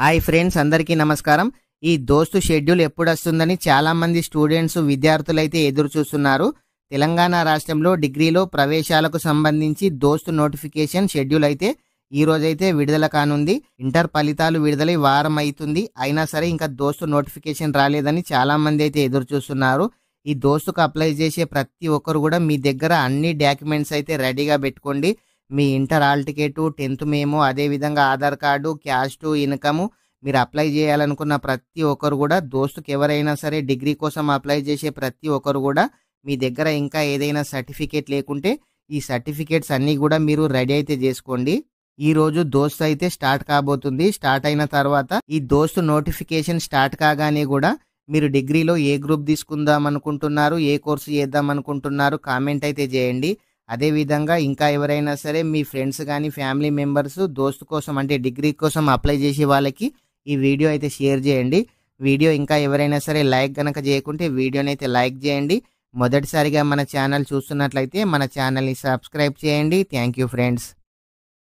Hi friends, అందరికీ నమస్కారం. ఈ దోస్తు షెడ్యూల్ ఎప్పుడొస్తుందని చాలా మంది స్టూడెంట్స్ విద్యార్థులైతే ఎదురు చూస్తున్నారు. తెలంగాణ రాష్ట్రంలో డిగ్రీలో ప్రవేశాలకు సంబంధించి దోస్తు నోటిఫికేషన్ షెడ్యూల్ అయితే ఈ రోజైతే విడుదల కానుంది. ఇంటర్ ఫలితాలు విడుదలై వారం అవుతుంది, అయినా సరే ఇంకా దోస్తు నోటిఫికేషన్ రాలేదని చాలా మంది అయితే ఎదురు చూస్తున్నారు. ఈ దోస్తుకు అప్లై చేసే ప్రతి ఒక్కరు కూడా మీ దగ్గర అన్ని డాక్యుమెంట్స్ అయితే రెడీగా పెట్టుకోండి. మీ ఇంటర్ హాల్ టికెట్, 10th మేమో, అదేవిధంగా ఆధార్ కార్డు, క్యాస్ట్, ఇన్కమ్, మీరు అప్లై చేయాలనుకున్న ప్రతి ఒక్కరు కూడా దోస్తుకు ఎవరైనా సరే డిగ్రీ కోసం అప్లై చేసే ప్రతి ఒక్కరు కూడా మీ దగ్గర ఇంకా ఏదైనా సర్టిఫికేట్ లేకుంటే ఈ సర్టిఫికేట్స్ అన్నీ కూడా మీరు రెడీ అయితే చేసుకోండి. ఈ రోజు దోస్తు అయితే స్టార్ట్ కాబోతుంది. స్టార్ట్ అయిన తర్వాత ఈ దోస్తు నోటిఫికేషన్ స్టార్ట్ కాగానే కూడా మీరు డిగ్రీలో ఏ గ్రూప్ తీసుకుందాం అనుకుంటున్నారు, ఏ కోర్సు చేద్దాం అనుకుంటున్నారు కామెంట్ అయితే చేయండి. అదేవిధంగా ఇంకా ఎవరైనా సరే మీ ఫ్రెండ్స్ కానీ ఫ్యామిలీ మెంబర్స్ దోస్తు కోసం అంటే డిగ్రీ కోసం అప్లై చేసే వాళ్ళకి ఈ వీడియో అయితే షేర్ చేయండి. వీడియో ఇంకా ఎవరైనా సరే లైక్ గనక చేయకుంటే వీడియోని అయితే లైక్ చేయండి. మొదటిసారిగా మన ఛానల్ చూస్తున్నట్లయితే మన ఛానల్ని సబ్స్క్రైబ్ చేయండి. Thank you friends.